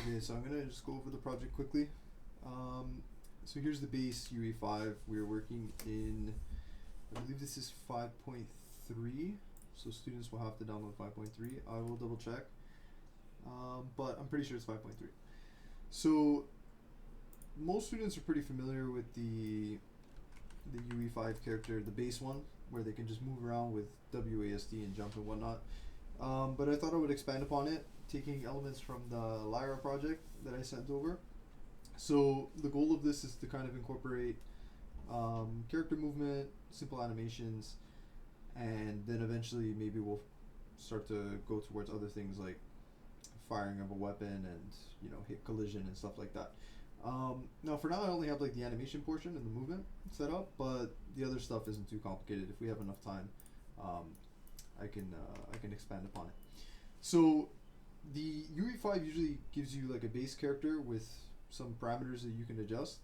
Okay, so I'm gonna just go over the project quickly. So here's the base UE5. We're working in, I believe this is 5.3. So students will have to download 5.3. I will double check, but I'm pretty sure it's 5.3. So most students are pretty familiar with the UE5 character, the base one, where they can just move around with WASD and jump and whatnot. But I thought I would expand upon it, taking elements from the Lyra project that I sent over. So the goal of this is to kind of incorporate character movement, simple animations, and then eventually maybe we'll start to go towards other things like firing of a weapon and hit collision and stuff like that. Now for now I only have like the animation portion and the movement set up, but the other stuff isn't too complicated. If we have enough time, I can expand upon it. So the UE5 usually gives you like a base character with some parameters that you can adjust.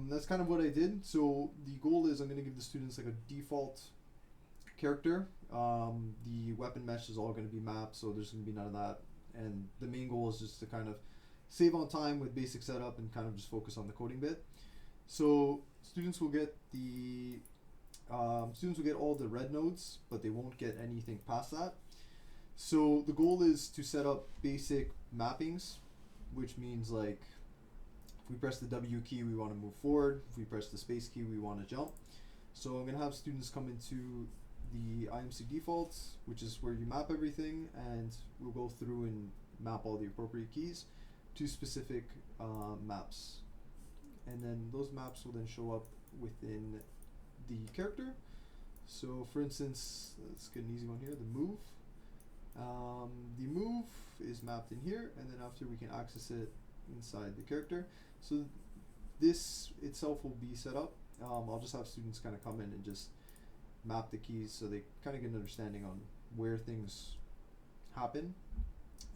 That's kind of what I did. So the goal is I'm going to give the students like a default character. The weapon mesh is all going to be mapped, so there's going to be none of that. And the main goal is just to kind of save on time with basic setup and kind of just focus on the coding bit. So students will get all the red nodes, but they won't get anything past that. So the goal is to set up basic mappings, which means like if we press the W key, we want to move forward. If we press the space key, we want to jump. So I'm going to have students come into the IMC defaults, which is where you map everything, and we'll go through and map all the appropriate keys to specific maps. And then those maps will then show up within the character. So for instance, let's get an easy one here, the move. The move is mapped in here, and then after we can access it inside the character. So this itself will be set up. I'll just have students kind of come in and just map the keys so they kind of get an understanding on where things happen.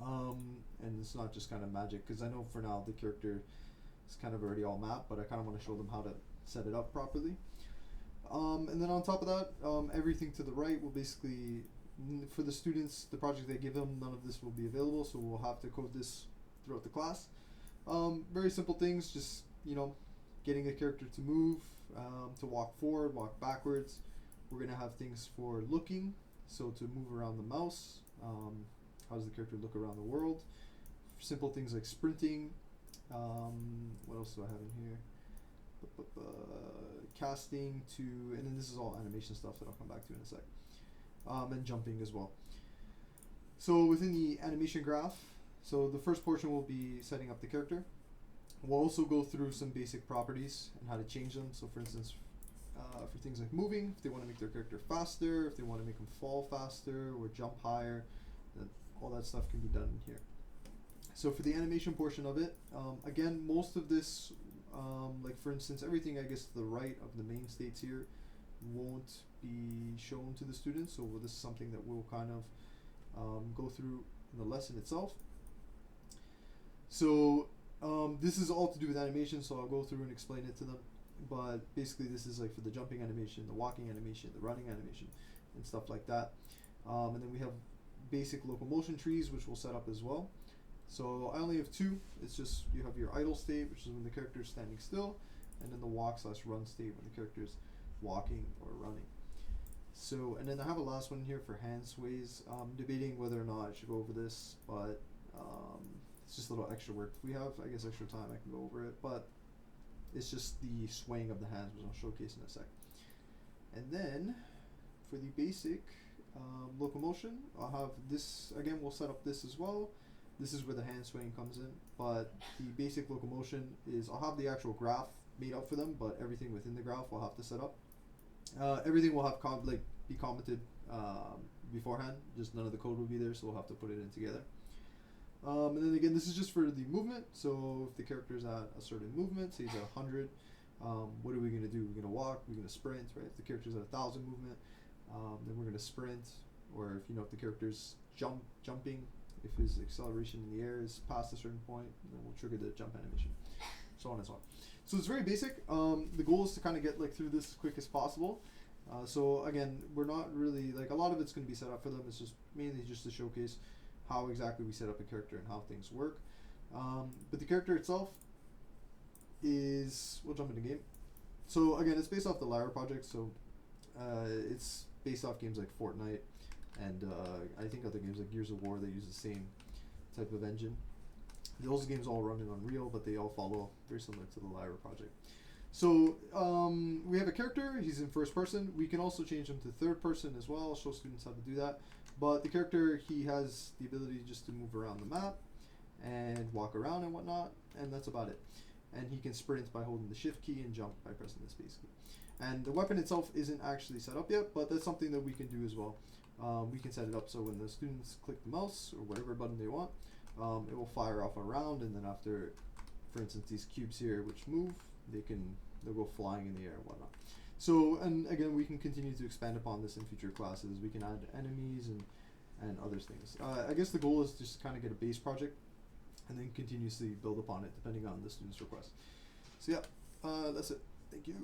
And it's not just kind of magic, because I know for now the character is kind of already all mapped, but I kind of want to show them how to set it up properly. And then on top of that, everything to the right will basically, for the students, the project they give them, none of this will be available, so we'll have to code this throughout the class. Very simple things, just, getting a character to move, to walk forward, walk backwards. We're going to have things for looking, so to move around the mouse. How does the character look around the world? Simple things like sprinting. What else do I have in here? Casting to, and then this is all animation stuff that I'll come back to in a sec. And jumping as well. So within the animation graph, so the first portion will be setting up the character. We'll also go through some basic properties and how to change them. So for instance, for things like moving, if they want to make their character faster, if they want to make them fall faster or jump higher, then all that stuff can be done in here. So for the animation portion of it, again, most of this, like for instance, everything I guess to the right of the main states here won't be shown to the students. So this is something that we'll kind of go through in the lesson itself. So this is all to do with animation, so I'll go through and explain it to them. But basically this is like for the jumping animation, the walking animation, the running animation, and stuff like that. And then we have basic locomotion trees, which we'll set up as well. So I only have two. It's just you have your idle state, which is when the character is standing still, and then the walk/run state when the character is walking or running. So, and then I have a last one here for hand sways. Debating whether or not I should go over this, but it's just a little extra work. If we have, I guess, extra time, I can go over it. But it's just the swaying of the hands, which I'll showcase in a sec. And then for the basic locomotion, I'll have this, again, we'll set up this as well. This is where the hand swaying comes in, but the basic locomotion is, I'll have the actual graph made up for them, but everything within the graph we'll have to set up. Everything will have be commented beforehand, just none of the code will be there, so we'll have to put it in together. And then again, this is just for the movement, so if the character is at a certain movement, say he's at 100, what are we going to do? We're going to walk, we're going to sprint, right? If the character is at 1,000 movement, then we're going to sprint, or if the character's jumping, if his acceleration in the air is past a certain point, then we'll trigger the jump animation, so on and so on. So it's very basic. The goal is to kind of get through this as quick as possible. So again, we're not really, a lot of it's going to be set up for them. It's just mainly just to showcase how exactly we set up a character and how things work. But the character itself is, we'll jump into game. So again, it's based off the Lyra project, so it's based off games like Fortnite and I think other games like Gears of War that use the same type of engine. Those games all run in Unreal, but they all follow very similar to the Lyra project. So we have a character, he's in first person. We can also change him to third person as well, show students how to do that. But the character, he has the ability just to move around the map and walk around and whatnot, and that's about it. And he can sprint by holding the shift key and jump by pressing the space key. And the weapon itself isn't actually set up yet, but that's something that we can do as well. We can set it up so when the students click the mouse or whatever button they want, it will fire off a round, and then after, for instance, these cubes here which move, they'll go flying in the air and whatnot. So, and again, we can continue to expand upon this in future classes. We can add enemies and other things. I guess the goal is just kind of get a base project and then continuously build upon it depending on the student's request. So yeah, that's it. Thank you.